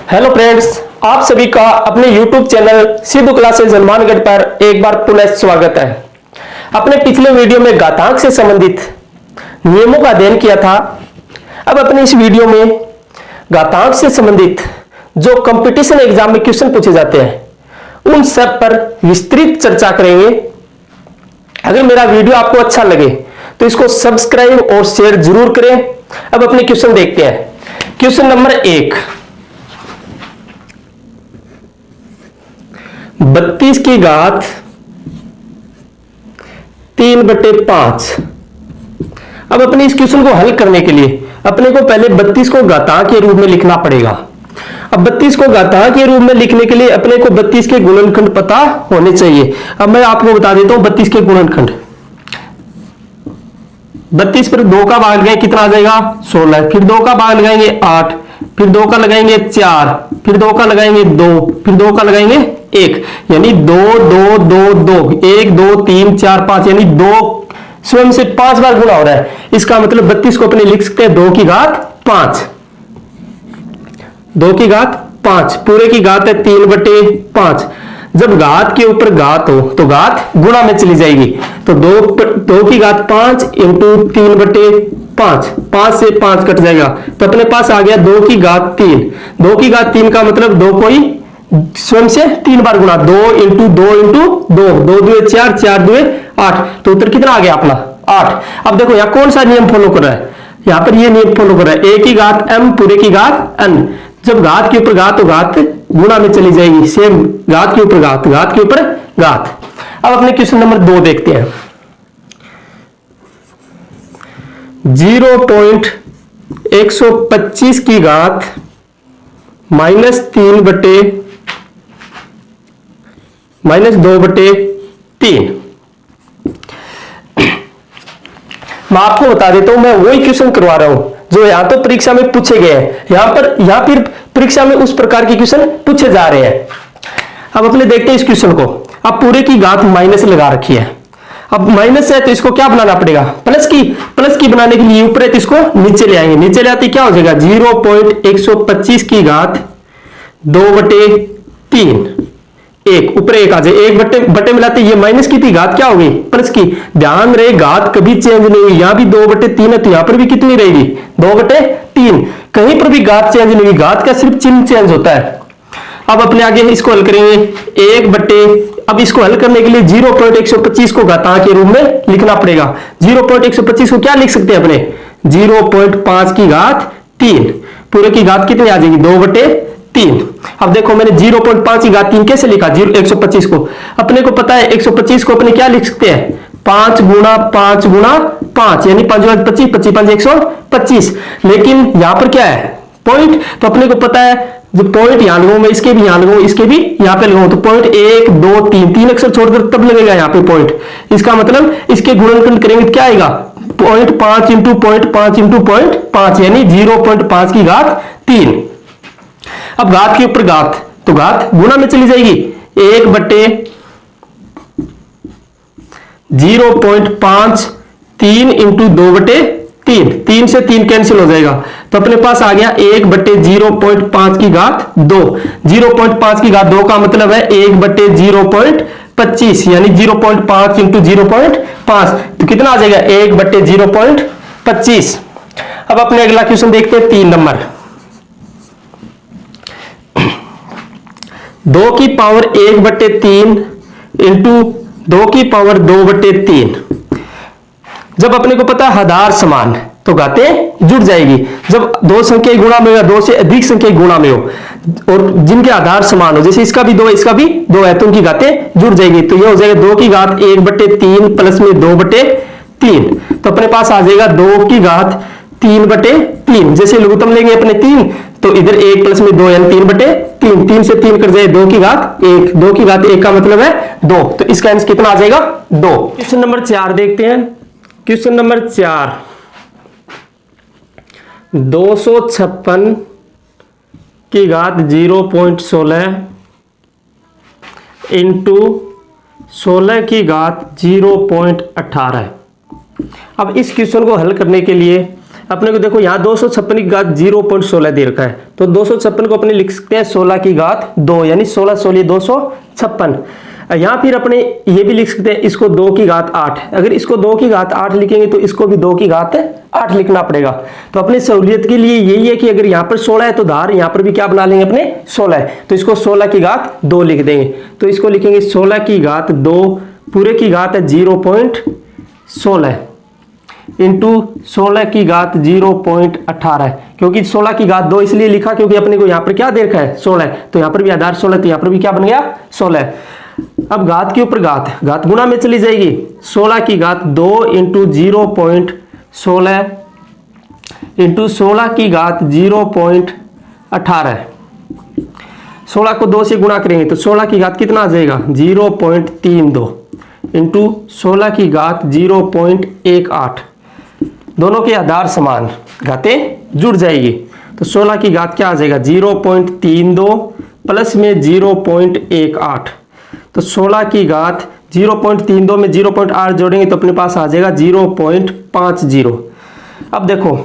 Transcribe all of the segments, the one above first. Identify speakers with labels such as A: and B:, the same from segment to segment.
A: Hello friends, आप सभी का अपने YouTube channel Sidhu classes Hanumangarh पर एक बार पुनः स्वागत है। अपने पिछले वीडियो में घातांक से संबंधित नियमों का अध्ययन किया था। अब अपने इस वीडियो में घातांक से संबंधित जो कंपटीशन एग्जाम में क्वेश्चन पूछे जाते हैं उन सब पर विस्तृत चर्चा करेंगे। अगर मेरा वीडियो आपको अच्छा लगे तो इसको सब्सक्राइब और शेयर जरूर करें। अब अपने क्वेश्चन देखते हैं। क्वेश्चन नंबर 1, 32 की घात 3/5। अब अपने इस क्वेश्चन को हल करने के लिए अपने को पहले 32 को घातांक के रूप में लिखना पड़ेगा। अब 32 को घातांक के रूप में लिखने के लिए अपने को 32 के गुणनखंड पता होने चाहिए। अब मैं आपको बता देता हूं 32 के गुणनखंड। 32 पर 2 का भाग लगाएंगे कितना आ जाएगा 16, फिर 2 का भाग लगाएंगे 8, फिर 2 का लगाएंगे 4, फिर 2 का लगाएंगे 2, फिर 2 का लगाएंगे 1, यानी 2 2 2 2 1 2 3 4 5, यानी 2 स्वयं से 5 बार गुणा हो रहा है। इसका मतलब 32 को अपने लिख सकते हैं 2 की घात 5, 2 की घात 5, पूरे की घात है 3/5। जब घात के ऊपर घात हो तो घात गुणा में चली जाएगी, तो 2 की घात 5 इंटू 3/5, 5 से 5 कट जाएगा तो अपने पास आ गया 2 की घात 3। 2 की घात 3 का मतलब 2 को ही स्वयं से 3 बार गुणा, 2 इंटू 2 इंटू 2, 2 2 4, 4 2 8, तो उत्तर कितना आ गया अपना 8। अब देखो यहां कौन सा नियम फॉलो कर रहा है, यहां पर ये नियम फॉलो कर रहा है a की घात m पूरे की घात n। जब घात के ऊपर घात तो घात गुणा में चली जाएगी, सेम घात के ऊपर घात, घात के ऊपर घात। अब अपने क्वेश्चन नंबर 2 देखते हैं। 0.125 की घात -2/3। मैं आपको बता देता हूं, मैं वही क्वेश्चन करवा रहा हूं जो यहां तो परीक्षा में पूछे गए हैं। यहां फिर परीक्षा में उस प्रकार के क्वेश्चन पूछे जा रहे हैं। अब अपने देखते हैं इस क्वेश्चन को। अब पूरे की घात माइनस लगा रखी है। अब माइनस है तो इसको क्या बनाना पड़ेगा, प्लस की बनाने के लिए ऊपर है तो इसको नीचे ले आएंगे। नीचे ले आते क्या हो जाएगा 0.125 की घात 2/3, एक ऊपर एक आ जाए, एक बटे मिलाते ये माइनस की थी घात क्या हो गई प्लस की। ध्यान रहे घात कभी चेंज नहीं हुई, यहां भी 2/3 है तो यहां पर भी कितनी रहेगी 2/3, कहीं पर भी घात चेंज नहीं हुई, घात का सिर्फ चिन्ह चेंज होता है। अब अपने आगे इसको हल करेंगे अब इसको हल करने के लिए 0.125 को घातांक के रूप में लिखना पड़ेगा। 0.125 को क्या लिख सकते हैं अपने 0.5 की घात 3, पूरे की घात कितनी आ जाएगी 2/3। अब देखो मैंने 0.5 की घात 3 कैसे लिखा 125 को, अपने को पता है 125 को अपने क्या लिख सकते हैं 5 गुणा 5 गुणा 5, यानी 5 25, 25 5 125। लेकिन यहां पर क्या है पॉइंट, तो अपने को पता है जो पॉइंट यहां लगाऊं मैं, इसके भी यहां लगाऊं, इसके भी यहां पे लगाऊं, तो पॉइंट 1 2 3 अक्षर छोड़कर तब लगेगा यहां पे पॉइंट। इसका मतलब इसके गुणनखंड करेंगे तो क्या आएगा 0.5 इंटू 0.5 इंटू 0.5, यानी 0.5 की घात 3। अब घात के ऊपर घात तो घात गुणा में चली जाएगी, 1/0.5 3 इंटू 2/3, 3 से 3 कैंसिल हो जाएगा तो अपने पास आ गया 1/0.5 की घात 2। 0.5 की घात 2 का मतलब है 1/0.25, यानी 0.5 इंटू 0.5 तो कितना आ जाएगा 1/0.25। अब अपने अगला क्वेश्चन देखते हैं 3 नंबर। 2 की पावर 1/3 इंटू 2 की पावर 2/3। जब अपने को पता है आधार समान तो घातें जुड़ जाएगी। जब दो संख्या गुणा में हो, 2 से अधिक संख्या गुणा में हो और जिनके आधार समान हो, जैसे इसका भी 2 इसका भी 2 है तो उनकी घातें जुड़ जाएगी। तो ये हो जाएगा 2 की घात 1/3 प्लस में 2/3, तो अपने पास आ जाएगा 2 की घात 3/3। जैसे लघुत्तम लेंगे अपने 3 तो इधर 1 प्लस में 2 यानी 3/3, 3 से 3 कर जाए 2 की घात 1, 2 की घात 1 का मतलब है 2, तो इसका आंसर कितना आ जाएगा 2। क्वेश्चन नंबर 4 देखते हैं। क्वेश्चन नंबर 4, 256 की घात 0.16 इंटू 16 की घात 0.18। अब इस क्वेश्चन को हल करने के लिए अपने को देखो यहाँ 256 की घात 0.16 दे रखा है, तो 256 को अपने लिख सकते हैं 16 की घात 2, यानी 16 16 256। यहाँ फिर अपने ये भी लिख सकते हैं इसको 2 की घात 8। अगर इसको 2 की घात 8 लिखेंगे तो इसको भी 2 की घात 8 लिखना पड़ेगा। तो अपनी सहूलियत के लिए यही है कि अगर यहाँ पर 16 है तो धार यहाँ पर भी क्या बना लेंगे अपने 16 है, तो इसको 16 की घात 2 लिख देंगे। तो इसको लिखेंगे 16 की घात 2 पूरे की घात है 0.16 इंटू 16 की घात 0.18, क्योंकि 16 की घात 2 इसलिए लिखा क्योंकि अपने को यहाँ पर क्या दे रखा है 16, तो यहाँ पर भी आधार 16, तो यहाँ पर भी क्या बन गया 16। अब घात के ऊपर घात गुणा में चली जाएगी, 16 की घात 2 इंटू 0.16 इंटू 16 की घात 0.18। 16 को 2 से गुणा करेंगे तो 16 की घात कितना आ जाएगा 0.32 इंटू 16 की घात 0.18। दोनों के आधार समान, घातें जुड़ जाएगी, तो 16 की घात क्या आ जाएगा 0.32 प्लस में 0.18। तो 16 की घात 0.32 में 0.8 जोड़ेंगे तो अपने पास आ जाएगा 0.50। अब देखो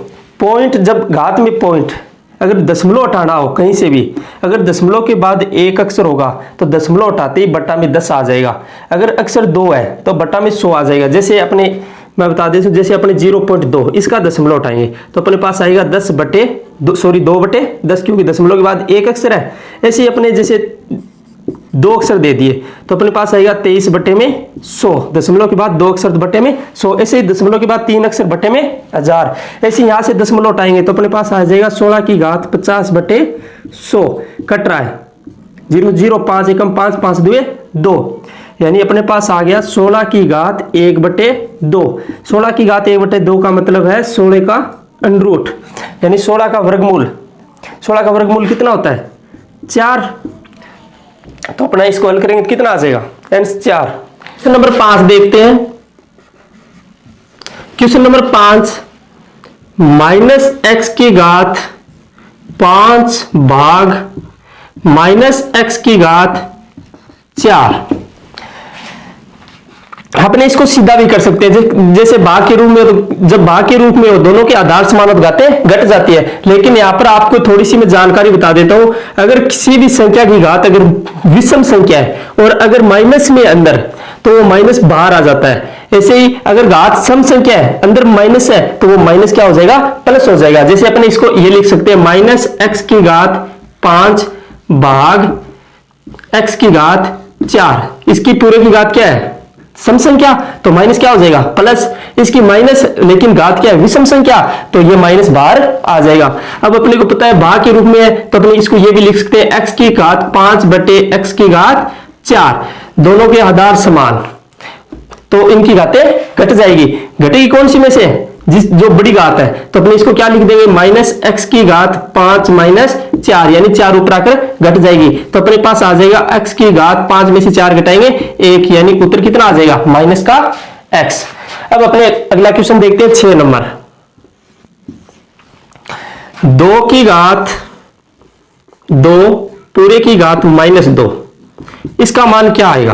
A: पॉइंट, जब घात में पॉइंट अगर दशमलव हटाना हो कहीं से भी, अगर दशमलव के बाद एक अक्षर होगा तो दशमलव हटाते ही बट्टा में 10 आ जाएगा। अगर अक्षर 2 है तो बट्टा में 100 आ जाएगा। जैसे अपने मैं बता देता हूं, जैसे अपने 0.2 इसका दशमलव उठाएंगे तो अपने पास आएगा 2/10, क्योंकि दशमलव के बाद एक अक्षर है। ऐसे ही अपने जैसे 2 अक्षर दे दिए तो अपने पास आएगा 23/100, दशमलव के बाद 2 अक्षर बटे में 100। ऐसे ही दशमलव के बाद 3 अक्षर बटे में 1000। ऐसे यहाँ से दशमलव उठाएंगे तो अपने पास आ जाएगा 16 की घात 50/100, कट रहा है 0 0 5 एकम 5 5 2 2, यानी अपने पास आ गया 16 की घात 1/2। 16 की घात 1/2 का मतलब है 16 का अंडर रूट, यानी 16 का वर्गमूल। 16 का वर्गमूल कितना होता है 4, तो अपना इसको हल करेंगे तो कितना आ जाएगा 4। क्वेश्चन नंबर 5 देखते हैं। क्वेश्चन नंबर 5, -x की घात 5 भाग -x की घात 4। अपने इसको सीधा भी कर सकते हैं, जैसे भाग के रूप में, जब भाग के रूप में हो दोनों के आधार समान घातें घट जाती है। लेकिन यहां पर आपको थोड़ी सी मैं जानकारी बता देता हूं, अगर किसी भी संख्या की घात अगर विषम संख्या है और अगर माइनस में अंदर, तो वो माइनस बाहर आ जाता है। ऐसे ही अगर घात सम संख्या है अंदर माइनस है तो वो माइनस क्या हो जाएगा प्लस हो जाएगा। जैसे अपने इसको ये लिख सकते हैं -x की घात 5 भाग x की घात 4। इसकी पूरे की घात क्या है सम संख्या, तो माइनस क्या हो जाएगा प्लस, इसकी माइनस लेकिन घात क्या है विषम संख्या, तो ये माइनस बाहर आ जाएगा। अब अपने को पता है भाग के रूप में है तो अपने इसको ये भी लिख सकते हैं x की घात 5/x की घात 4। दोनों के आधार समान, तो इनकी घातें घट जाएगी। घटेगी कौन सी में से, जो बड़ी घात है, तो अपने इसको क्या लिख देंगे -x की घात 5 - 4, यानी 4 ऊपर आकर घट जाएगी। तो अपने पास आ जाएगा x की घात 5 में से 4 घटाएंगे 1, यानी उत्तर कितना आ जाएगा -x। अब अपने अगला क्वेश्चन देखते हैं 6 नंबर। 2 की घात 2 पूरे की घात -2, इसका मान क्या आएगा।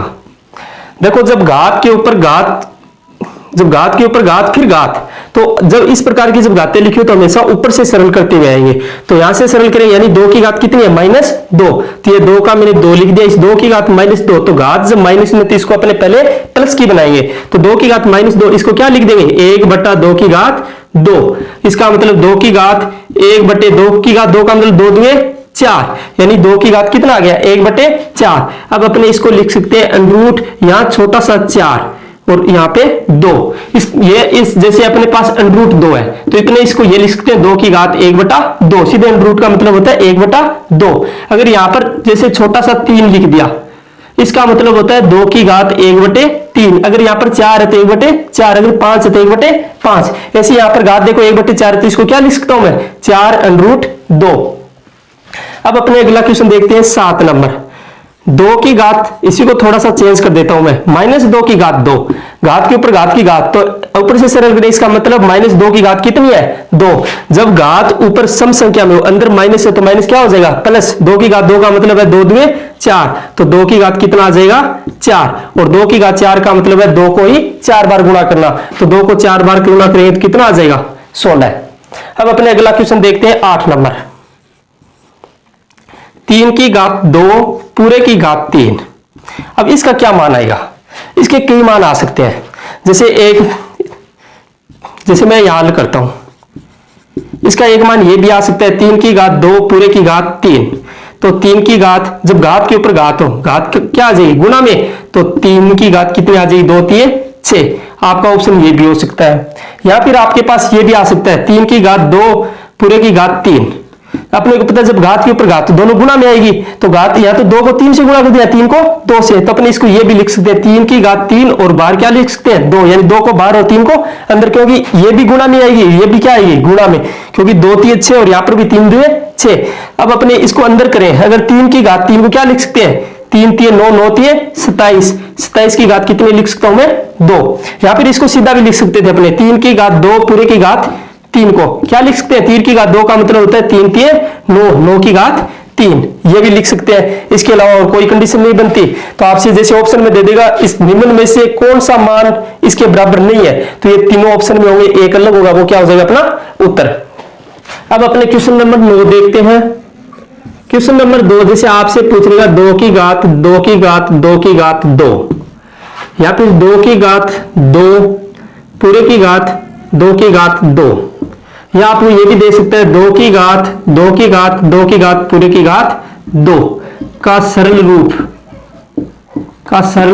A: देखो जब घात के ऊपर घात फिर घात, तो जब इस प्रकार की जब घातें लिखी हो तो हमेशा ऊपर से सरल करते हुए आएंगे। तो यहां से सरल करें, यानी 2 की घात कितनी है -2, तो ये 2 का मैंने 2 लिख दिया। इस 2 की घात -2, तो घात जब माइनस में तो इसको अपने पहले प्लस की बनाएंगे। तो 2 की घात -2, इसको क्या लिख देंगे 1/2 की घात 2। इसका मतलब 2 की घात 1/2 की घात 2 का मतलब 2 2 4, यानी 2 की घात कितना आ गया 1/4। अब अपने इसको लिख सकते हैं अंडर रूट, यहां छोटा सा 4 और यहाँ पे 2। इस जैसे अपने पास अंडर रूट 2 है तो इतने इसको ये लिख सकते हैं 2 की घात 1/2। सीधे अंडर रूट का मतलब होता है 1/2। अगर यहाँ पर जैसे छोटा सा 3 लिख दिया, इसका मतलब होता है 2 की घात 1/3। अगर यहाँ पर 4 है तो 1/4, अगर 5 है तो 1/5। ऐसे यहाँ पर घात देखो 1/4, तो इसको क्या लिख सकता हूं मैं 4 अंडर रूट 2। अब अपने अगला क्वेश्चन देखते हैं 7 नंबर। 2 की घात, इसी को थोड़ा सा चेंज कर देता हूं मैं, -2 की घात 2, घात के ऊपर घात की घात, तो ऊपर से सरल करें, इसका मतलब -2 की घात कितनी है 2। जब घात ऊपर सम संख्या में हो अंदर माइनस है तो माइनस क्या हो जाएगा प्लस। 2 की घात 2 का मतलब है 2 2 4, तो 2 की घात कितना आ जाएगा 4, और 2 की घात 4 का मतलब है 2 को ही 4 बार गुणा करना, तो 2 को 4 बार गुणा करेंगे तो कितना आ जाएगा 16। अब अपने अगला क्वेश्चन देखते हैं 8 नंबर। 3 की घात 2 पूरे की घात 3। अब इसका क्या मान आएगा? इसके कई मान आ सकते हैं। जैसे मैं यहां हल करता हूं, इसका एक मान ये भी आ सकता है 3 की घात 2 पूरे की घात 3। तो 3 की घात, जब घात के ऊपर घात हो, घात क्या आ जाएगी? गुणा में। तो 3 की घात कितनी आ जाएगी? 2 3 6। आपका ऑप्शन ये भी हो सकता है। या फिर आपके पास ये भी आ सकता है 3 की घात 2 पूरे की घात 3। अपने को पता है जब घात के ऊपर घात तो दोनों गुणा में आएगी, तो घात या तो 2 को 3 से गुणा कर दिया, 3 को 2 से, तो अपने इसको ये भी लिख सकते हैं 3 की घात 3 और बाहर क्या लिख सकते हैं? 2, यानी 2 को बाहर और 3 को अंदर, क्योंकि ये भी गुणा में आएगी, ये भी क्या आएगी? गुणा में, क्योंकि 2 3 6 और यहाँ पर भी 3 2 6। अब अपने इसको अंदर करें, अगर 3 की घात 3 को क्या लिख सकते हैं? 3 3 9 9 3 27। 27 की घात कितनी लिख सकता हूं मैं? 2। या फिर इसको सीधा भी लिख सकते थे अपने 3 की घात 2 पूरे की घात 3 को क्या लिख सकते हैं? 3 की घात 2 का मतलब होता है 3 3 9, 9 की घात 3। ये भी लिख सकते हैं। इसके अलावा और कोई कंडीशन नहीं बनती। तो आपसे जैसे ऑप्शन में दे देगा इस निम्न में से कौन सा मान इसके बराबर नहीं है, तो ये तीनों ऑप्शन में होंगे, एक अलग होगा, वो क्या हो जाएगा? अपना उत्तर। अब अपने क्वेश्चन नंबर 9 देखते हैं। क्वेश्चन नंबर 2 जैसे आपसे पूछ लेगा 2 की घात 2 की घात 2 की घात 2, या फिर 2 की घात 2 पूरे की घात 2 की घात 2, या आपको ये भी दे सकते हैं 2 की घात 2 की घात 2 की घात पूरे की घात 2 का सरल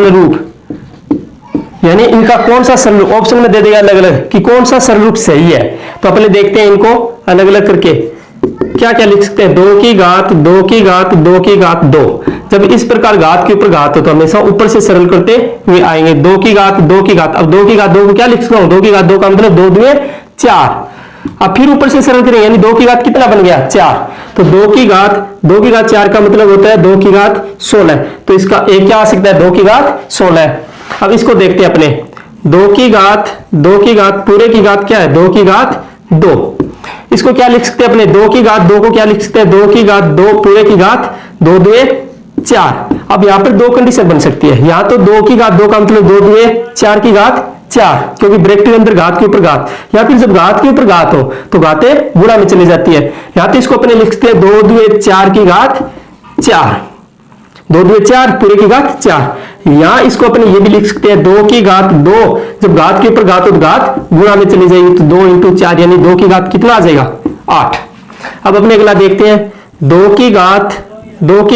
A: रूप, यानी इनका कौन सा सरल रूप? ऑप्शन में दे देगा अलग अलग कि कौन सा सरल रूप सही है। तो पहले देखते हैं इनको अलग अलग करके क्या क्या लिख सकते हैं। 2 की घात 2 की घात 2 की घात 2, जब इस प्रकार घात के ऊपर घात हो तो हमेशा ऊपर से सरल करते हुए आएंगे। 2 की घात 2 की घात, अब 2 की घात 2 को क्या लिख सकता हूं? 2 की घात 2 का मतलब 2 2 4। अब फिर ऊपर से सरल करें, यानी 2 की घात कितना बन गया? 4। तो 2 की घात 4 का मतलब होता है 2 की घात 16। तो इसका एक क्या आ सकता है? 2 की घात 16। अब इसको देखते हैं अपने 2 की घात पूरे की घात क्या है? 2 की घात 2। इसको क्या लिख सकते हैं अपने? 2 की घात 2 को क्या लिख सकते हैं? 2 की घात 2 पूरे की घात 2 2 4। अब यहां पर दो कंडीशन बन सकती है। यहां तो 2 की घात 2 का मतलब 2 2 4 की घात 4, क्योंकि ब्रैकेट के अंदर घात के ऊपर घात, या फिर जब घात के ऊपर घात हो तो घातें गुणा में चली जाती है। यहां तो इसको अपने लिख सकते हैं 2 2 4 की घात 4, 2 2 4 पूरे की घात 4। यहां इसको अपने ये भी लिख सकते हैं 2 की घात 2, जब घात के ऊपर घात हो तो घात गुणा में चली जाएगी, तो 2 × 4 यानी 2 की घात कितना आ जाएगा? 8। अब अपने अगला देखते हैं 2 की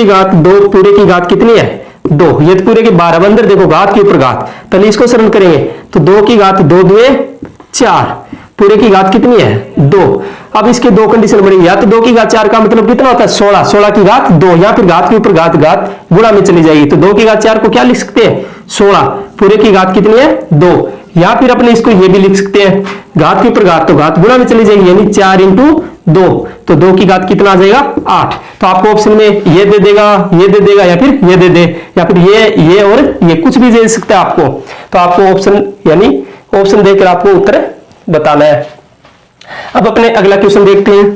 A: घात 2 पूरे की घात कितनी है? 2। ये तो पूरे के 12 अंदर देखो घात के ऊपर घात, पहले इसको सरल करेंगे तो 2 की घात 2 2 4 पूरे की घात कितनी है? 2। अब इसके दो कंडीशन बनेगी, या तो 2 की घात 4 का मतलब कितना होता है? 16, 16 की घात 2, या फिर घात के ऊपर घात गुणा में चली जाएगी, तो 2 की घात 4 को क्या लिख सकते हैं? 16 पूरे की घात कितनी है? 2। या फिर अपने इसको ये भी लिख सकते हैं घात के ऊपर घात तो घात गुणा में चली जाएगी, यानी 4 × 2, तो 2 की घात कितना आ जाएगा? 8। तो आपको ऑप्शन में ये दे देगा, ये दे देगा, या फिर ये दे दे, या फिर ये और ये कुछ भी दे सकता है आपको। तो आपको ऑप्शन यानी ऑप्शन देकर आपको उत्तर बताना है। अब अपने अगला क्वेश्चन देखते हैं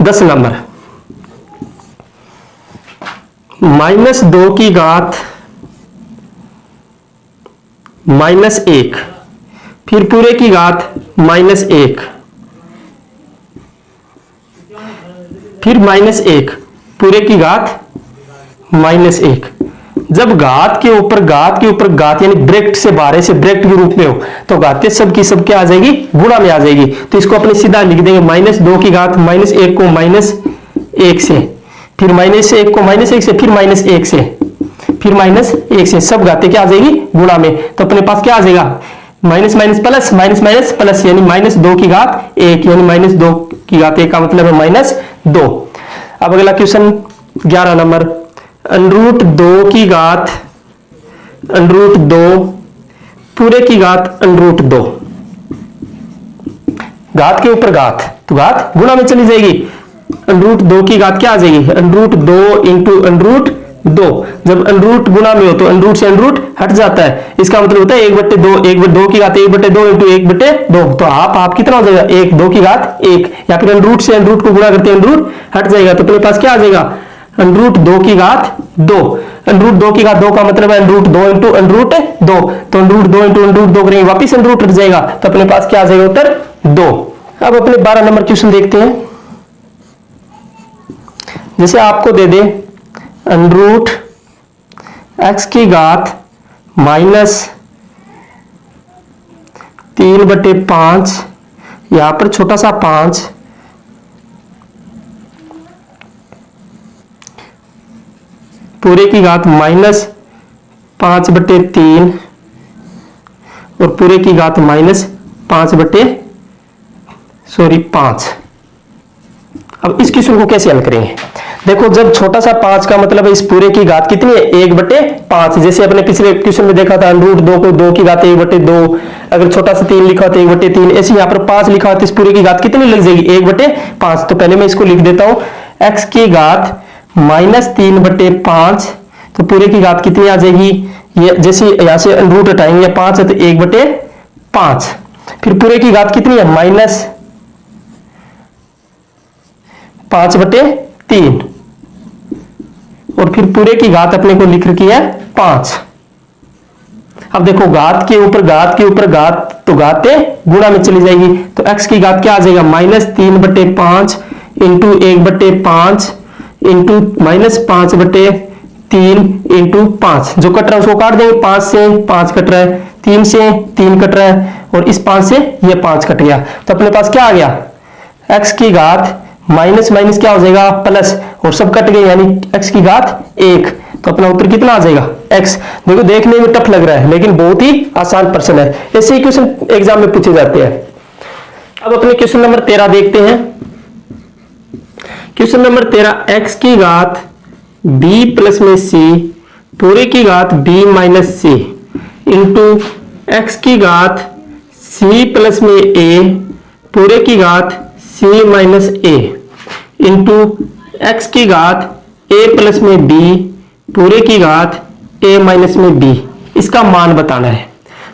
A: 10 नंबर। -2 की घात -1, फिर पूरे की घात -1, फिर -1 पूरे की घात -1। जब घात के ऊपर घात यानी ब्रैकेट से बाहर से ब्रैकेट के रूप में हो तो घातें सब की सब क्या आ जाएगी? गुणा में आ जाएगी। तो इसको अपने सीधा लिख देंगे -2 की घात -1 को -1 से, फिर -1 को -1 से, फिर -1 से, फिर -1 से, सब घातें क्या आ जाएगी? गुणा में। तो अपने पास क्या आ जाएगा? Minus minus plus, minus minus plus, यानी -2 की घात 1, यानी -2 की घात 1 का मतलब है -2। अब अगला क्वेश्चन 11 नंबर। √2 की घात √2 पूरे की घात √2, घात के ऊपर घात तो घात गुणा में चली जाएगी। √2 की घात क्या आ जाएगी? √2 × √2। जब √ गुणा में हो तो √ से √ हट जाता है, इसका मतलब होता है 1/2, 1/2 की घात 1/2 × 1/2, तो आप कितना हो जाएगा? 1, 2 की घात 1, या फिर √ से √ को गुणा करते हैं √ हट जाएगा, तो अपने पास क्या आ जाएगा? √2 की घात 2। √2 की घात 2 का मतलब है √2 × √2, तो √2 × √2 करेंगे वापिस √ हट जाएगा, तो अपने पास क्या आ जाएगा? उत्तर 2। अब अपने 12 नंबर क्वेश्चन देखते हैं। जैसे आपको दे दे अंडरूट एक्स की घात माइनस 3/5, यहां पर छोटा सा 5, पूरे की घात माइनस 5/3 और पूरे की घात माइनस 5। अब इस क्वेश्चन को कैसे हल करेंगे? देखो, जब छोटा सा 5 का मतलब है इस पूरे की घात कितनी है 1/5। जैसे अपने पिछले क्वेश्चन में देखा था अंडरूट 2 को 2 की घात 1/2, अगर छोटा सा 3 लिखा हो तो 1/3, ऐसे यहाँ पर 5 लिखा हो तो इस पूरे की घात कितनी लग जाएगी 1/5। तो पहले मैं इसको लिख देता हूं, x की घात माइनस 3/5, तो पूरे की घात कितनी आ जाएगी, ये जैसे यहां से अंडरूट हटाएंगे 5 है तो 1/5, फिर पूरे की घात कितनी है माइनस 5/3 और फिर पूरे की घात अपने को लिख रखी है 5। अब देखो, घात के ऊपर घात तो घातें गुणा में चली जाएगी, तो x की घात क्या आ जाएगा minus 3/5 into 1/5 into minus 5/3 into 5, जो कट रहा है उसको काट देंगे, 5 से 5 कट रहा है, 3 से 3 कट रहा है और इस 5 से ये 5 कट गया, तो अपने पास क्या आ गया x की घात माइनस माइनस क्या हो जाएगा प्लस, और सब कट गए यानी x की घात 1, तो अपना उत्तर कितना आ जाएगा x। देखो, देखने में टफ लग रहा है लेकिन बहुत ही आसान प्रश्न है, ऐसे ही क्वेश्चन एग्जाम में पूछे जाते हैं। अब अपने क्वेश्चन नंबर 13 देखते हैं। क्वेश्चन नंबर 13, x की घात b प्लस में c पूरे की घात b minus c into x की घात c प्लस में a पूरे की घात c minus a into x की घात a प्लस में b पूरे की घात a माइनस में b, इसका मान बताना है।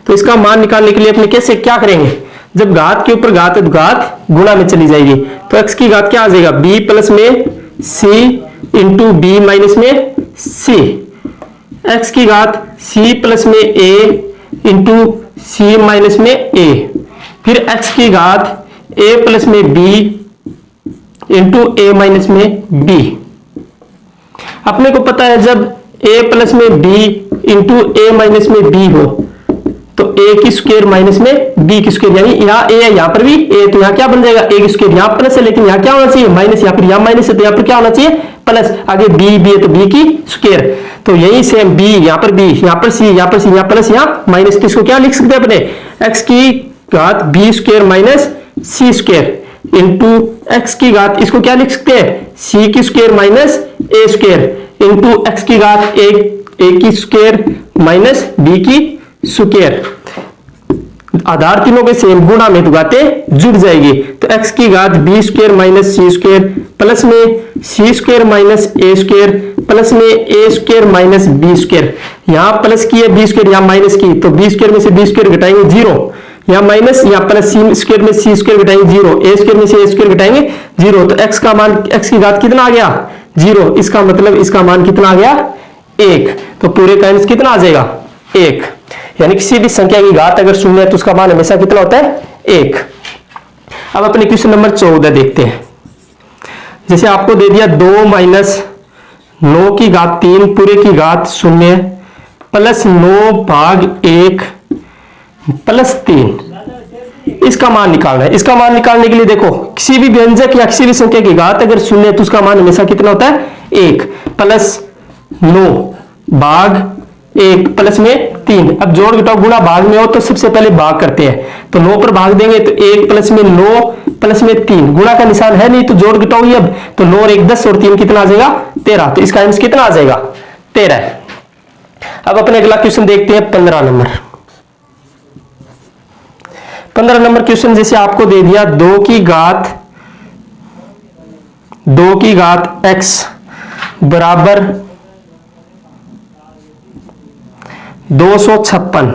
A: तो इसका मान निकालने के लिए अपने कैसे क्या करेंगे, जब घात के ऊपर घात है तो घात गुणा में चली जाएगी, तो x की घात क्या आ जाएगा b प्लस में c इंटू b माइनस में c, x की घात c प्लस में a इंटू c माइनस में a, फिर x की घात a प्लस में b इंटू a माइनस में b। अपने को पता है जब a प्लस में b इंटू a माइनस में b हो तो a की स्क्वायर माइनस में b की स्क्वायर, यानी यहाँ a है यहाँ पर भी a, तो यहाँ क्या बन जाएगा a की स्क्वायर, यहाँ प्लस है लेकिन यहाँ क्या होना चाहिए माइनस, यहाँ पर यहाँ माइनस है तो यहाँ पर क्या होना चाहिए प्लस, आगे b है तो b की स्क्वायर, तो यही सेम b यहाँ पर b, यहाँ पर c, यहाँ पर c, यहाँ प्लस यहाँ माइनस, तो इसको क्या लिख सकते हैं अपने x की घात b square minus c square into x की घात, इसको क्या लिख सकते हैं c की square minus a square into x की घात a की स्क्वायर माइनस b की स्क्वायर, आधार तीनों के सेम, गुणा में तो घातें जुड़ जाएगी, तो x की घात b square minus c square plus में c square minus a square plus में a square minus b square, यहाँ प्लस की है b स्क्वायर यहाँ माइनस की, तो b स्क्वायर में से b स्क्वायर घटाएंगे 0, यहाँ माइनस यहाँ प्लस c स्क्वायर में c स्क्वायर घटाएंगे 0, a स्क्वायर में से a स्क्वायर घटाएंगे 0, तो x का मान x की घात कितना आ गया 0, इसका मतलब इसका मान कितना आ गया 1, तो पूरे का आंसर कितना आ जाएगा 1, यानी किसी भी संख्या की घात अगर शून्य है तो उसका मान हमेशा कितना होता है 1। अब अपने क्वेश्चन नंबर 14 देखते हैं। जैसे आपको दे दिया 2 माइनस 9 की घात 3 पूरे की घात 0 प्लस 9 भाग 1 प्लस 3, इसका मान निकालना है। इसका मान निकालने के लिए देखो, किसी भी व्यंजक या किसी भी संख्या की घात अगर शून्य है तो उसका मान हमेशा कितना होता है 1, प्लस 9 भाग 1 प्लस में 3। अब जोड़ घटाओ गुणा भाग में हो तो सबसे पहले भाग करते हैं, तो 9 पर भाग देंगे तो 1 प्लस में 9 प्लस में 3, गुणा का निशान है नहीं तो जोड़ घटाओगे अब, तो 9 और 1 10 और 3 कितना आ जाएगा 13, तो इसका आंसर कितना आ जाएगा 13। अब अपने अगला क्वेश्चन देखते हैं 15 नंबर। 15 नंबर क्वेश्चन जैसे आपको दे दिया 2 की घात x बराबर 256।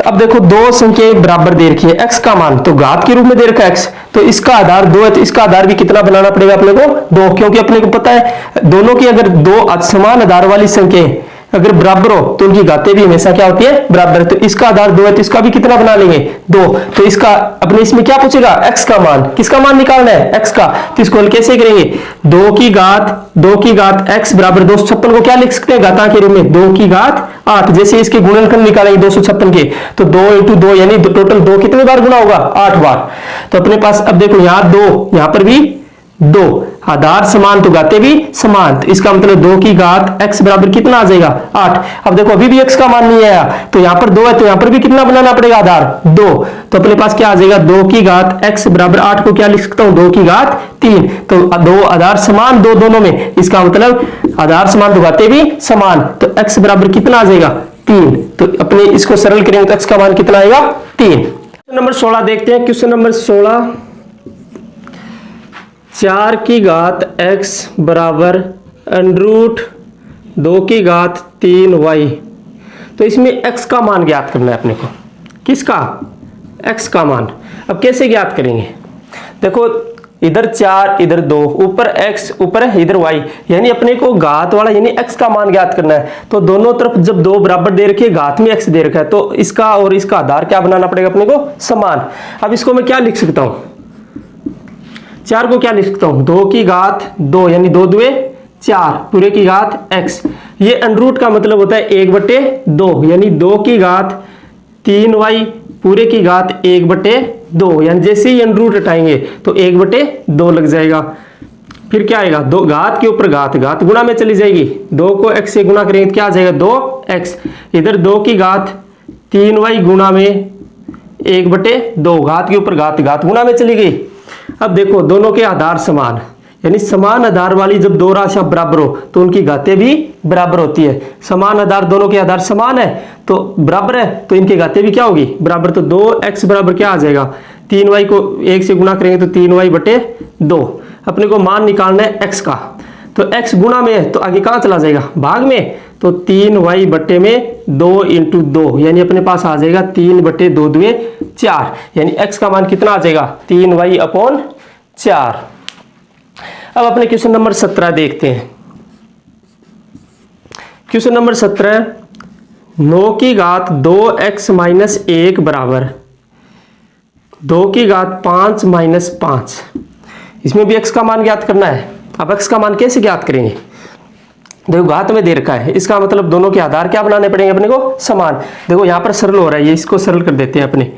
A: अब देखो दो संख्याएं बराबर दे रखी है, x का मान तो घात के रूप में दे रखा है x, तो इसका आधार 2 है तो इसका आधार भी कितना बनाना पड़ेगा अपने को 2, क्योंकि अपने को पता है दोनों की अगर दो समान आधार वाली संख्याएं अगर बराबर हो तो उनकी घातें भी हमेशा क्या होती है, बराबर। तो इसका आधार 2 है तो इसका भी कितना बना लेंगे, 2। तो इसका अपने इसमें क्या पूछेगा, x का मान, किसका मान निकालना है, x का। तो इसको हल कैसे करेंगे, 2 की घात x बराबर 256 को क्या लिख सकते हैं, घातांक के रूप में 2 की घात 8। जैसे इसके गुणनखंड निकालेंगे 256 के, तो 2 × 2 यानी टोटल 2 कितने बार गुना होगा, 8 बार। तो अपने पास अब देखो यहाँ 2, यहाँ पर भी 2, आधार समान तो घातें भी समान। तो इसका मतलब 2 की घात x बराबर कितना आ जाएगा, 8। अब देखो अभी भी x का मान नहीं आया, तो यहाँ पर 2 है तो यहाँ पर भी कितना बनाना पड़ेगा, आधार 2। तो अपने पास क्या आ जाएगा, 2 की घात x बराबर 8 को क्या लिख सकता हूँ, 2 की घात 3। तो 2 आधार समान, 2 दोनों में, इसका मतलब आधार समान तो घातें भी समान। तो x बराबर कितना आ जाएगा, 3। तो अपने इसको सरल करेंगे तो x का मान कितना आएगा, 3। क्वेश्चन नंबर 16 देखते हैं। क्वेश्चन नंबर 16, 4 की घात x बराबर √2 की घात 3y। तो इसमें x का मान ज्ञात करना है अपने को, किसका, x का मान। अब कैसे ज्ञात करेंगे, देखो इधर 4 इधर 2, ऊपर x ऊपर इधर y, यानी अपने को घात वाला यानी x का मान ज्ञात करना है। तो दोनों तरफ जब 2 बराबर दे रखे, घात में x दे रखा है, तो इसका और इसका आधार क्या बनाना पड़ेगा अपने को, समान। अब इसको मैं क्या लिख सकता हूं, 4 को क्या लिख सकता हूं, 2 की घात 2 यानी 2 दुए 4 पूरे की घात x। ये अंडरूट का मतलब होता है 1/2 यानी 2 की घात 3y पूरे की घात 1/2। यानी जैसे ही अंडरूट हटाएंगे तो 1/2 लग जाएगा। फिर क्या आएगा, 2 घात के ऊपर घात, घात गुणा में चली जाएगी, 2 को x से गुणा करेंगे तो क्या आ जाएगा, 2x। इधर 2 की घात 3y गुणा में 1/2, घात के ऊपर घात, घात गुणा में चली गई। अब देखो दोनों के आधार समान, यानी समान आधार वाली जब 2 राशियां बराबर हो तो उनकी घातें भी बराबर होती है। समान आधार, दोनों के आधार समान है तो बराबर है, तो इनकी घातें भी क्या होगी, बराबर। तो 2x बराबर क्या आ जाएगा, 3y को 1 से गुणा करेंगे तो 3y/2। अपने को मान निकालना है x का, तो x गुणा में है तो आगे कहां चला जाएगा, भाग में। तो 3y/2 × 2 यानी अपने पास आ जाएगा 3/2 दुए 4, यानी x का मान कितना आ जाएगा, 3y/4। अब अपने क्वेश्चन नंबर 17 देखते हैं। क्वेश्चन नंबर 17, 9 की घात 2x - 1 बराबर 2 की घात 5 - 5। इसमें भी x का मान ज्ञात करना है। अब x का मान कैसे ज्ञात करेंगे, देखो घात में दे रखा है, इसका मतलब दोनों के आधार क्या बनाने पड़ेंगे अपने को, समान। देखो यहाँ पर सरल हो रहा है, ये इसको सरल कर देते हैं अपने।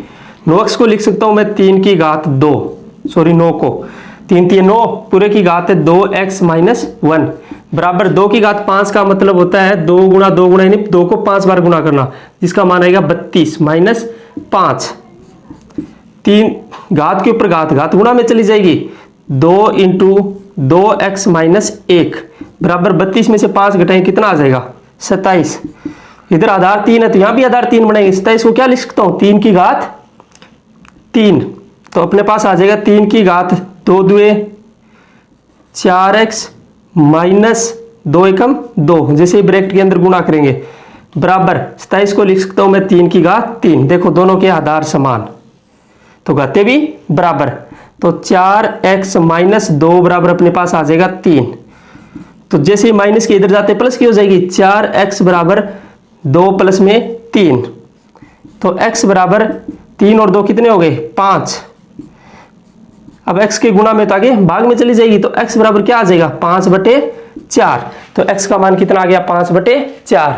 A: 9x को लिख सकता हूं मैं 3 की घात 2, सॉरी 9 को 3 3 9 पूरे की घात है 2x - 1 बराबर 2 की घात 5 का मतलब होता है 2 गुणा 2 गुणा यानी 2 को 5 बार गुणा करना, जिसका मान आएगा 32 - 5। 3 घात के ऊपर घात, घात गुणा में चली जाएगी, 2 × 2x - 1 बराबर 32 में से 5 घटाएं कितना आ जाएगा, 27। इधर आधार 3 है तो यहां भी आधार 3 बनाएंगे, 27 को क्या लिख सकता हूं, 3 की घात 3। तो अपने पास आ जाएगा 3 की घात 2 दुए 4x - 2 एकम 2, जैसे ब्रैकेट के अंदर गुणा करेंगे बराबर 27 को लिख सकता हूं मैं 3 की घात 3। देखो दोनों के आधार समान तो घातें भी बराबर, तो 4x - 2 बराबर अपने पास आ जाएगा 3। तो जैसे माइनस के इधर जाते प्लस की हो जाएगी, 4x बराबर 2 प्लस में 3। तो x बराबर 3 और 2 कितने हो गए, 5। अब x के गुणा में तो आगे भाग में चली जाएगी, तो x बराबर क्या आ जाएगा, 5/4। तो x का मान कितना आ गया, 5/4।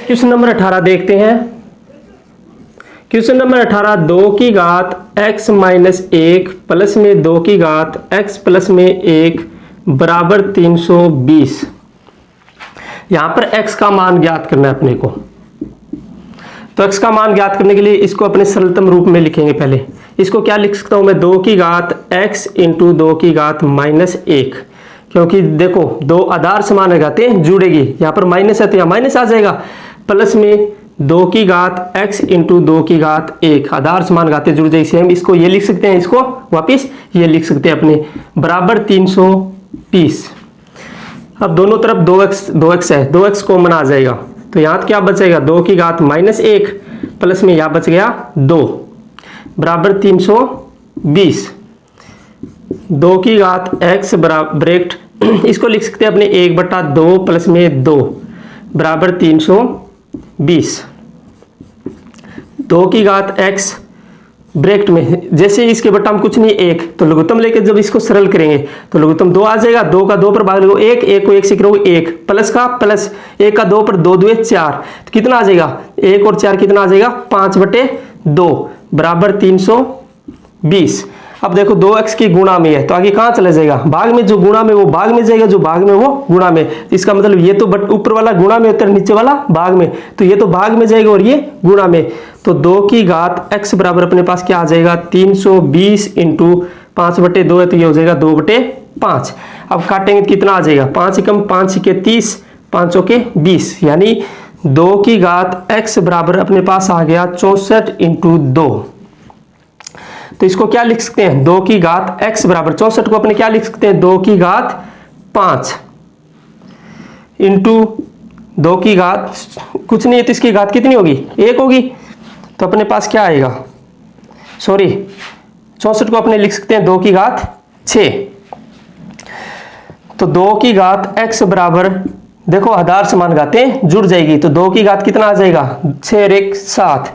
A: क्वेश्चन नंबर 18 देखते हैं। क्वेश्चन नंबर 18, 2 की घात x - 1 प्लस में 2 की घात x प्लस में 1 बराबर 320। यहां पर x का मान ज्ञात करना है अपने को। तो x का मान ज्ञात करने के लिए इसको अपने सरलतम रूप में लिखेंगे। पहले इसको क्या लिख सकता हूं मैं, 2 की घात x × 2 की घात -1, क्योंकि देखो 2 आधार समान है, घातें जुड़ेगी, यहां पर माइनस है तो यहां माइनस आ जाएगा, प्लस में 2 की घात x × 2 की घात 1, आधार समान घातें जुड़ जाएगी। सेम इसको ये लिख सकते हैं, इसको वापिस ये लिख सकते हैं अपने, बराबर 320। अब दोनों तरफ 2x है, 2x कॉमन आ जाएगा, तो यहाँ क्या बचेगा, 2 की घात -1 प्लस में यहाँ बच गया 2 बराबर 320। 2 की घात x बराबर ब्रैकेट इसको लिख सकते हैं अपने 1/2 प्लस में 2 बराबर 320। 2 की घात x ब्रैकेट में, जैसे इसके बटा में कुछ नहीं एक, तो लघुत्तम लेके जब इसको सरल करेंगे तो लघुत्तम 2 आ जाएगा। 2 का 2 पर भाग लो 1, 1 को 1 से करोगे 1, प्लस का प्लस, 1 का 2 पर 2 2 4, तो कितना आ जाएगा 1 और 4 कितना आ जाएगा 5/2 बराबर 320। अब देखो 2x की गुणा में है तो आगे कहाँ चला जाएगा, भाग में, जो गुणा में वो भाग में जाएगा, जो भाग में वो गुणा में। तो इसका मतलब ये तो ऊपर वाला गुणा में होता है, नीचे वाला भाग में, तो ये तो भाग में जाएगा और ये गुणा में। तो 2 की घात x बराबर अपने पास क्या आ जाएगा 320 इंटू 5/2 है तो ये हो जाएगा 2/5। अब काटेंगे तो कितना आ जाएगा 5 कम 5 के 30, 5 के 20, यानी 2 की घात x बराबर अपने पास आ गया 64 इंटू 2। तो इसको क्या लिख सकते हैं 2 की घात x बराबर 64 को अपने क्या लिख सकते हैं 2 की घात 5 इंटू 2 की घात कुछ नहीं है तो इसकी घात कितनी होगी 1 होगी। तो अपने पास क्या आएगा, सॉरी 64 को अपने लिख सकते हैं 2 की घात 6। तो 2 की घात x बराबर, देखो आधार समान घातें जुड़ जाएगी, तो 2 की घात कितना आ जाएगा 6 और 1 7।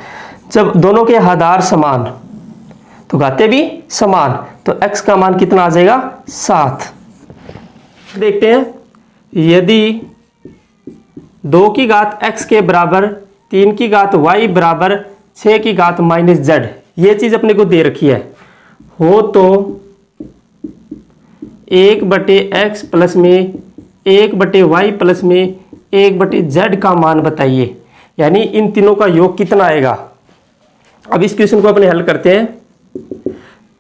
A: जब दोनों के आधार समान तो घातें भी समान, तो x का मान कितना आ जाएगा 7। देखते हैं, यदि 2 की घात x के बराबर 3 की घात y बराबर 6 की घात -z, ये चीज अपने को दे रखी है हो तो 1/x प्लस में 1/y प्लस में 1/z का मान बताइए, यानी इन तीनों का योग कितना आएगा। अब इस क्वेश्चन को अपने हल करते हैं।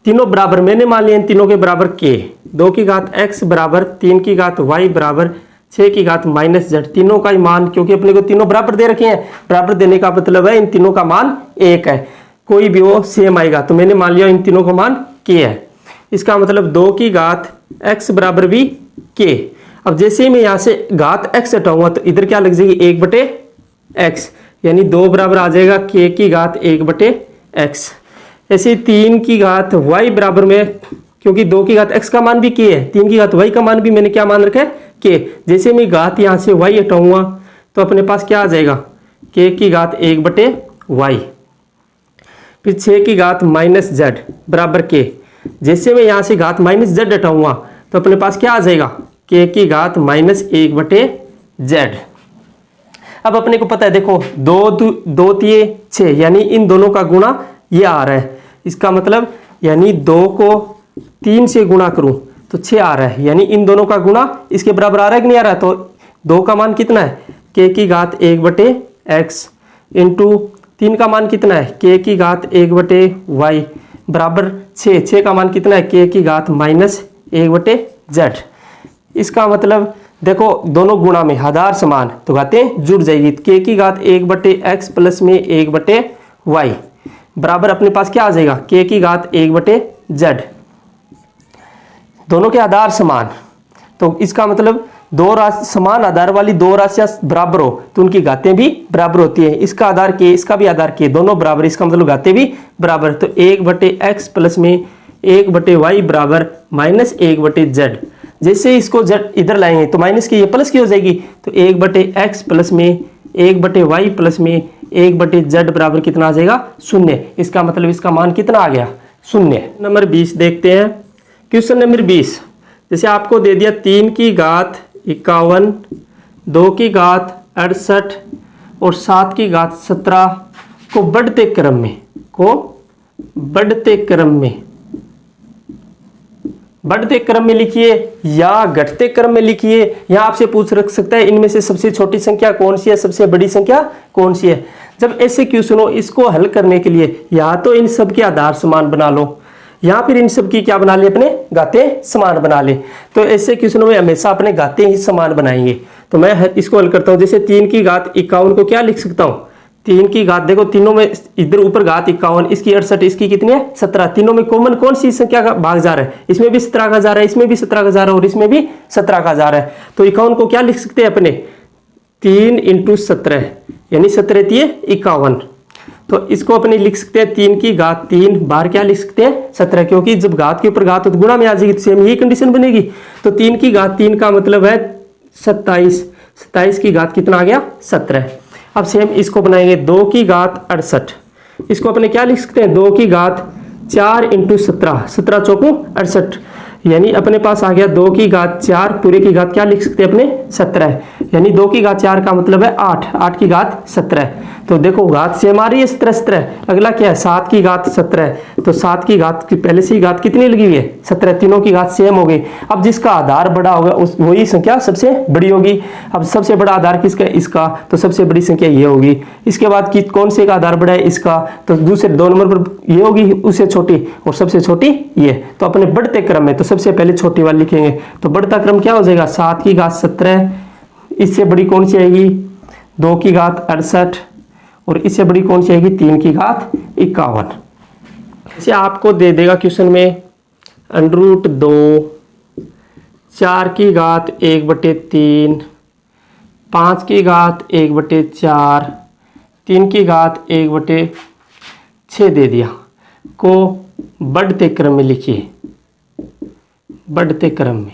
A: तीनों बराबर, मैंने मान लिया इन तीनों के बराबर k, 2 की घात x बराबर 3 की घात y बराबर 6 की घात -z, तीनों का ही मान, क्योंकि अपने को तीनों बराबर दे रखे हैं, बराबर देने का मतलब है इन तीनों का मान 1 है, कोई भी वो सेम आएगा, तो मैंने मान लिया इन तीनों का मान k है। इसका मतलब 2 की घात x बराबर भी k। अब जैसे ही मैं यहाँ से घात x हटाऊंगा तो इधर क्या लग जाएगी 1/x, यानी 2 बराबर आ जाएगा k की घात 1/x। ऐसे 3 की घात y बराबर में, क्योंकि 2 की घात x का मान भी k है, 3 की घात y का मान भी मैंने क्या मान रखा है k। जैसे मैं घात यहाँ से y हटाऊंगा तो अपने पास क्या आ जाएगा k की घात 1/y। फिर 6 की घात -z बराबर k, जैसे मैं यहाँ से घात -z हटाऊंगा तो अपने पास क्या आ जाएगा k की घात -1/z। अब अपने को पता है, देखो 2 3 6, यानी इन दोनों का गुणा ये आ रहा है, इसका मतलब यानी 2 को 3 से गुणा करूं तो 6 आ रहा है, यानी इन दोनों का गुणा इसके बराबर आ रहा है कि नहीं आ रहा है। तो 2 का मान कितना है k की घात 1/x इंटू 3 का मान कितना है k की घात 1/y बराबर 6, 6 का मान कितना है k की घात -1/z। इसका मतलब देखो दोनों गुणा में आधार समान तो घातें जुड़ जाएगी, k की घात 1/x प्लस में 1/y बराबर अपने पास क्या आ जाएगा k की घात 1/z। दोनों के आधार समान, तो इसका मतलब दो राशि समान आधार वाली दो राशियां बराबर हो तो उनकी घातें भी बराबर होती है। इसका आधार k, इसका भी आधार k, दोनों बराबर, इसका मतलब घातें भी बराबर। तो 1/x प्लस में 1/y बराबर -1/z। जैसे इसको z इधर लाएंगे तो माइनस की ये प्लस की हो जाएगी, तो 1/x प्लस में 1/y प्लस में 1/z बराबर कितना आ जाएगा 0। इसका मतलब इसका मान कितना आ गया 0। नंबर 20 देखते हैं। क्वेश्चन नंबर 20, जैसे आपको दे दिया 3 की घात 51, 2 की घात 68 और 7 की घात 17 को बढ़ते क्रम में लिखिए या घटते क्रम में लिखिए। या आपसे पूछ रख सकता है इनमें से सबसे छोटी संख्या कौन सी है, सबसे बड़ी संख्या कौन सी है। जब ऐसे क्वेश्चन हो इसको हल करने के लिए या तो इन सब के आधार समान बना लो या फिर इन सब की क्या बना ले अपने घातें समान बना ले। तो ऐसे क्वेश्चनों में हमेशा अपने घातें ही समान बनाएंगे। तो मैं इसको हल करता हूं। जैसे 3 की घात 51 को क्या लिख सकता हूं 3 की घात, देखो तीनों में इधर ऊपर घात 51, इसकी 68, इसकी कितनी है 17, तीनों में कॉमन कौन सी संख्या का भाग जा रहा है, इसमें भी 17 का जा रहा है, इसमें भी 17 का जा रहा है और इसमें भी 17 का जा रहा है। तो 51 को क्या लिख सकते हैं अपने 3 × 17 यानी 17 × 51। तो इसको अपने लिख सकते हैं 3 की घात 3 बार क्या लिख सकते हैं 17, क्योंकि जब घात के ऊपर घात हो तो गुणा में आ जाएगी, तो सेम यही कंडीशन बनेगी। तो 3 की घात 3 का मतलब है 27, 27 की घात कितना आ गया 17। अब सेम इसको बनाएंगे 2 की घात 68। इसको अपने क्या लिख सकते हैं 2 की घात 4 इंटू 17, 17 चौकू 68, यानी अपने पास आ गया 2 की घात 4 पूरे की घात क्या लिख सकते हैं अपने 17, यानी 2 की घात 4 का मतलब है 8, 8 की घात 17। तो देखो घात सेम आ रही है 17 17। अगला क्या है 7 की घात 17, तो 7 की घात की पहले से ही घात कितनी लगी हुई है 17, तीनों की घात सेम हो गई। अब जिसका आधार बड़ा होगा उस वही संख्या सबसे बड़ी होगी। अब सबसे बड़ा आधार किसका है इसका, तो सबसे बड़ी संख्या ये होगी। इसके बाद की कौन से का आधार बड़ा है इसका, तो दूसरे 2 नंबर पर ये होगी उससे छोटी और सबसे छोटी ये। तो अपने बढ़ते क्रम में तो सबसे पहले छोटी वाली लिखेंगे, तो बढ़ता क्रम क्या हो जाएगा 7 की घात 17, इससे बड़ी कौन सी आएगी 2 की घात 68 और इससे बड़ी कौन सी आएगी 3 की घात 51। इसे आपको दे देगा क्वेश्चन में √2, 4 की घात 1/3, 5 की घात 1/4, 3 की घात 1/6 दे दिया, को बढ़ते क्रम में लिखिए, बढ़ते क्रम में।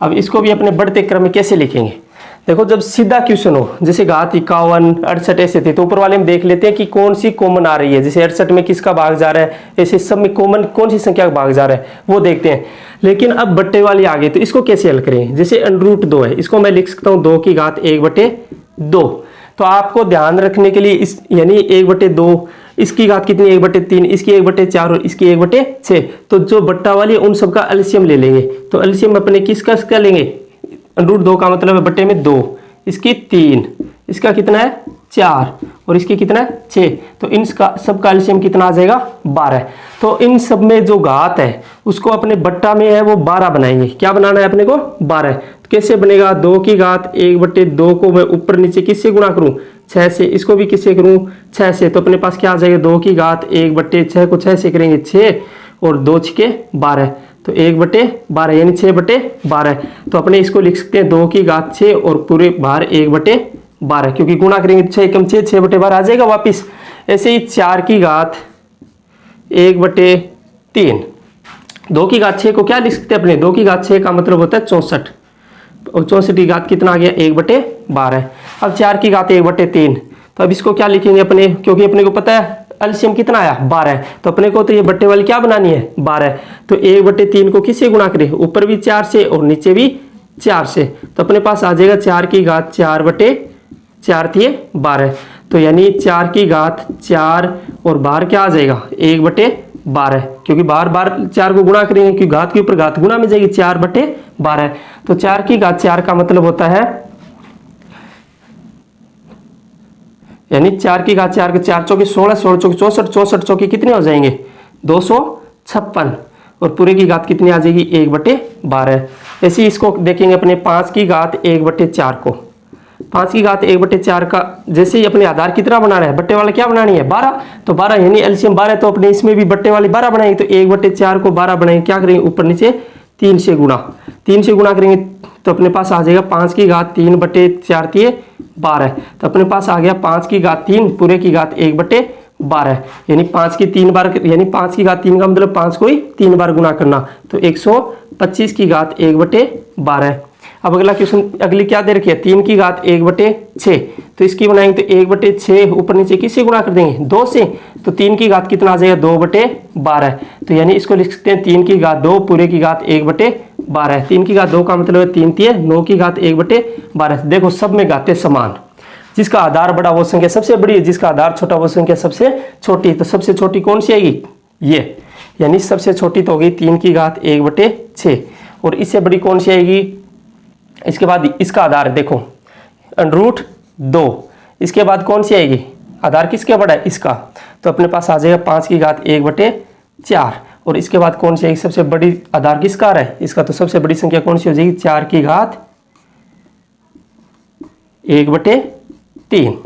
A: अब इसको भी अपने बढ़ते क्रम में कैसे लिखेंगे, देखो जब सीधा क्वेश्चन हो जैसे घात 51 68 ऐसे थे तो ऊपर वाले में देख लेते हैं कि कौन सी कॉमन आ रही है, जैसे 68 में किसका भाग जा रहा है, ऐसे सब में कॉमन कौन सी संख्या का भाग जा रहा है वो देखते हैं। लेकिन अब बट्टे वाली आ गई तो इसको कैसे हल करेंगे, जैसे √2 है इसको मैं लिख सकता हूँ 2 की घात 1/2। तो आपको ध्यान रखने के लिए इस यानी 1/2 इसकी घात कितनी 1/3, इसकी 1/4 और इसकी 1/6, तो जो बट्टा वाली है उन सबका एलसीएम ले लेंगे। तो एलसीएम अपने किसका लेंगे √2 का मतलब है बट्टे में 2, इसकी 3, इसका कितना है 4 और इसकी कितना है 6, तो इन सब का एलसीएम कितना आ जाएगा 12। तो इन सब में जो घात है उसको अपने बट्टा में है वो 12 बनाएंगे। क्या बनाना है अपने को 12। तो कैसे बनेगा 2 की घात 1/2 को मैं ऊपर नीचे किससे गुणा करूं 6 से, इसको भी किससे करूं 6 से, तो अपने पास क्या आ जाएगा 2 की घात 1/6 को 6 से करेंगे 6 और 2 6 12, तो 1/12 यानी 6/12। तो अपने इसको लिख सकते हैं 2 की घात 6 और पूरे बाहर 1/12, क्योंकि गुणा करेंगे 6 कम 6 6/12 आ जाएगा वापिस। ऐसे ही 4 की घात 1/3, 2 की घात 6 को क्या लिख सकते हैं अपने 2 की घात 6 का मतलब होता है 64 और 64 की घात कितना आ गया 1/12। अब 4 की घात 1/3, तो अब इसको क्या लिखेंगे अपने, क्योंकि अपने को पता है एलसीएम कितना आया 12, तो अपने को तो ये बट्टे वाली क्या बनानी है 12। तो 1/3 को किससे गुणा करें, ऊपर भी 4 से और नीचे भी 4 से, तो अपने पास आ जाएगा 4 की घात 4/4 थी 12, तो यानी 4 की घात 4 और बाहर क्या आ जाएगा 1/12, क्योंकि बार बार 4 को गुणा करेंगे क्योंकि घात के ऊपर घात गुणा में जाएगी 4/12। तो 4 की घात 4 का मतलब होता है यानी 4 की घात 4 के 4 चौके 16, 16 चौके 64, 64 चौके कितने हो जाएंगे 256 और पूरे की घात कितनी आ जाएगी 1/12। ऐसे ही इसको देखेंगे अपने 5 की घात 1/4 को, 5 की घात 1/4 का जैसे ही अपने आधार कितना बनाना है बट्टे वाला क्या बनानी है 12, तो 12 यानी एलसीएम 12, तो अपने इसमें भी बट्टे वाली 12 बनाएंगे, तो 1/4 को 12 बनाएंगे, क्या करेंगे ऊपर नीचे 3 से गुणा करेंगे, तो अपने पास आ जाएगा 5 की घात 3/4 थी 12, तो अपने पास आ गया 5 की घात 3 पूरे की घात 1/12, यानी 5 की 3 बार यानी 5 की घात 3 का मतलब 5 को ही 3 बार गुणा करना, तो 125 की घात 1/12। अब अगला क्वेश्चन अगली क्या दे रखी है 3 की घात 1/6, तो इसकी बनाएंगे तो 1/6 ऊपर नीचे किससे गुणा कर देंगे 2 से, तो 3 की घात कितना आ जाएगा 2/12, तो यानी इसको लिख सकते हैं 3 की घात 2 पूरे की घात 1/12। 3 की घात 2 का मतलब है 3 3 9 की घात 1/12। देखो सब में घातें समान, जिसका आधार बड़ा वो संख्या सबसे बड़ी है, जिसका आधार छोटा वो संख्या सबसे छोटी, तो सबसे छोटी कौन सी आएगी ये, यानी सबसे छोटी तो होगी 3 की घात 1/6 और इससे बड़ी कौन सी आएगी, इसके बाद इसका आधार देखो √2, इसके बाद कौन सी आएगी आधार किसके बड़ा है इसका, तो अपने पास आ जाएगा 5 की घात 1/4 और इसके बाद कौन सी आएगी सबसे बड़ी आधार किसका आ रहा है इसका, तो सबसे बड़ी संख्या कौन सी हो जाएगी 4 की घात 1/3।